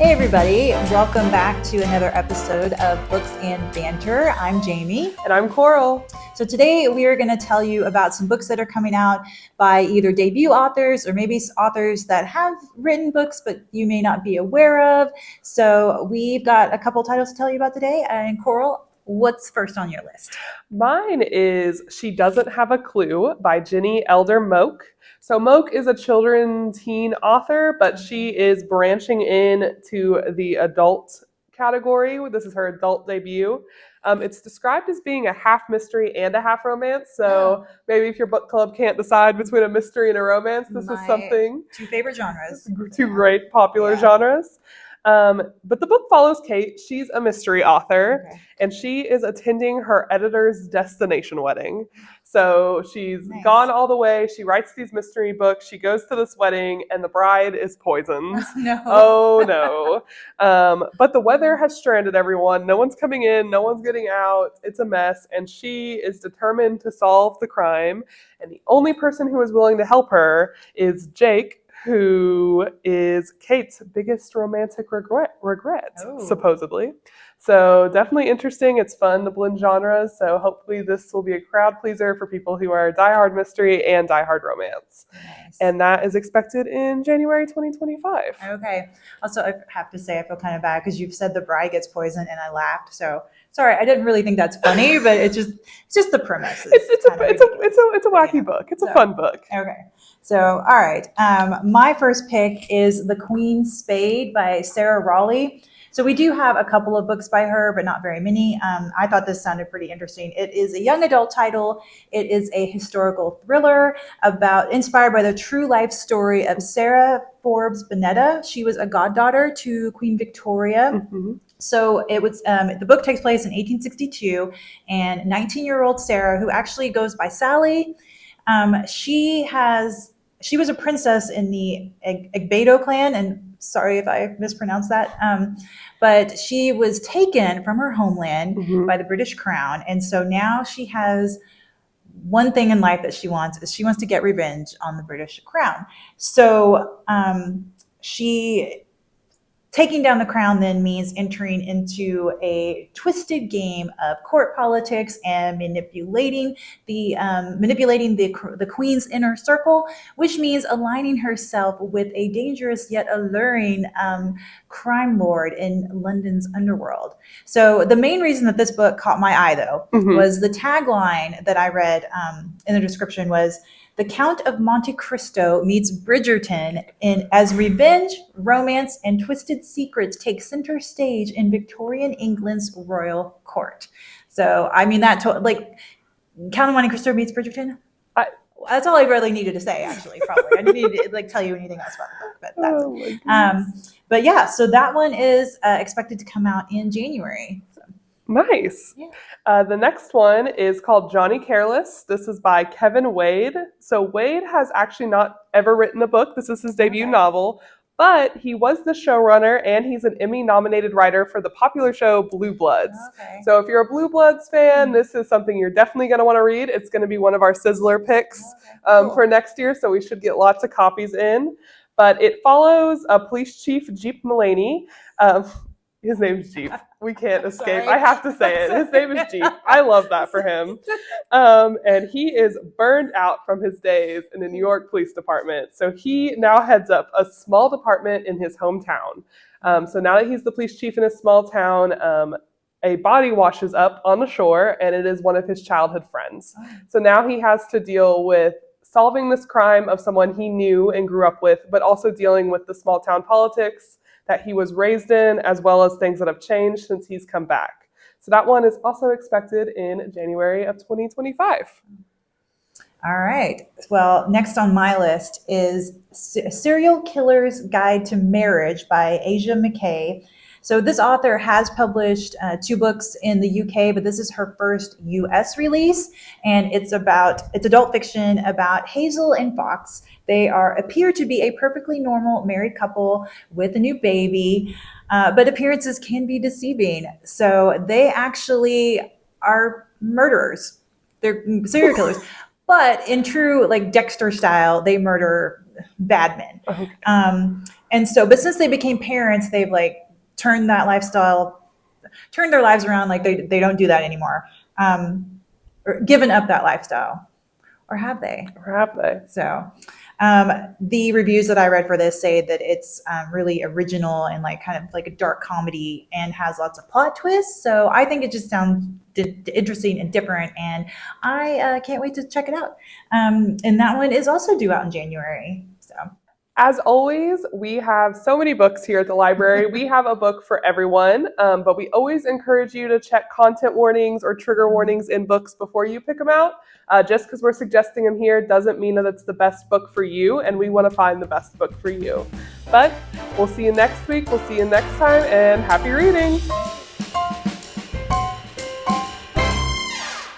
Hey everybody, welcome back to another episode of Books and Banter. I'm Jamie. And I'm Coral. So today we are going to tell you about some books that are coming out by either debut authors or maybe authors that have written books but you may not be aware of. So we've got a couple titles to tell you about today. And Coral, what's first on your list? Mine is She Doesn't Have a Clue by Jenny Elder Moke. So Moke is a children's teen author, but she is branching in to the adult category. This is her adult debut. It's described as being a half mystery and a half romance. So maybe if your book club can't decide between a mystery and a romance, this is something. Two favorite genres. Two great popular genres. But the book follows Kate. She's a mystery author, and she is attending her editor's destination wedding. So she's gone all the way. She writes these mystery books. She goes to this wedding, and the bride is poisoned. Oh, no. But the weather has stranded everyone. No one's coming in. No one's getting out. It's a mess, and she is determined to solve the crime. And the only person who is willing to help her is Jake, who is Kate's biggest romantic regret, supposedly. So definitely interesting. It's fun to blend genres. So hopefully this will be a crowd pleaser for people who are diehard mystery and diehard romance. Nice. And that is expected in January 2025. Okay. Also, I have to say I feel kind of bad because you've said the bride gets poisoned and I laughed. So sorry, I didn't really think that's funny, but it's just the premise. It's a wacky book. It's a fun book. Okay. So, all right. My first pick is The Queen's Spade by Sarah Raughley. So we do have a couple of books by her, but not very many. I thought this sounded pretty interesting. It is a young adult title. It is a historical thriller inspired by the true life story of Sarah Forbes Bonetta. She was a goddaughter to Queen Victoria. Mm-hmm. So it was. The book takes place in 1862, and 19-year-old Sarah, who actually goes by Sally, she was a princess in the Egbedo clan, and sorry if I mispronounced that, but she was taken from her homeland by the British Crown, and so now she has one thing in life that she wants to get revenge on the British Crown. So taking down the crown then means entering into a twisted game of court politics and manipulating the queen's inner circle, which means aligning herself with a dangerous yet alluring crime lord in London's underworld. So the main reason that this book caught my eye, though, was the tagline that I read in the description was, "The Count of Monte Cristo meets Bridgerton as revenge, romance, and twisted secrets take center stage in Victorian England's royal court." So, I mean, Count of Monte Cristo meets Bridgerton? That's all I really needed to say, actually, probably. I didn't need to tell you anything else about the book, but that's but yeah, so that one is expected to come out in January. So. Nice. Yeah. The next one is called Johnny Careless. This is by Kevin Wade. So Wade has actually not ever written a book. This is his debut novel, but he was the showrunner and he's an Emmy-nominated writer for the popular show Blue Bloods. Okay. So if you're a Blue Bloods fan, this is something you're definitely going to want to read. It's going to be one of our Sizzler picks for next year, so we should get lots of copies in. But it follows Police Chief Jeep Mulaney. His name's Jeep. We can't escape. I have to say it. His name is Jeep. I love that for him. And he is burned out from his days in the New York Police Department. So he now heads up a small department in his hometown. So now that he's the police chief in a small town, a body washes up on the shore, and it is one of his childhood friends. So now he has to deal with solving this crime of someone he knew and grew up with, but also dealing with the small town politics that he was raised in, as well as things that have changed since he's come back. So that one is also expected in January of 2025. All right. Well, next on my list is Serial Killer's Guide to Marriage by Asia Mackay. So this author has published 2 books in the UK, but this is her first US release, and it's adult fiction about Hazel and Fox. They appear to be a perfectly normal married couple with a new baby, but appearances can be deceiving. So they actually are murderers. They're serial killers. But in true Dexter style, they murder bad men. Okay. And so, but since they became parents, they've like turned that lifestyle, turned their lives around. Like they don't do that anymore, or given up that lifestyle, or have they? Or have they? So, the reviews that I read for this say that it's really original and like kind of like a dark comedy and has lots of plot twists. So I think it just sounds interesting and different, and I can't wait to check it out. And that one is also due out in January. So. As always, we have so many books here at the library. We have a book for everyone, but we always encourage you to check content warnings or trigger warnings in books before you pick them out. Just because we're suggesting them here doesn't mean that it's the best book for you, and we want to find the best book for you. But we'll see you next week. We'll see you next time, and happy reading!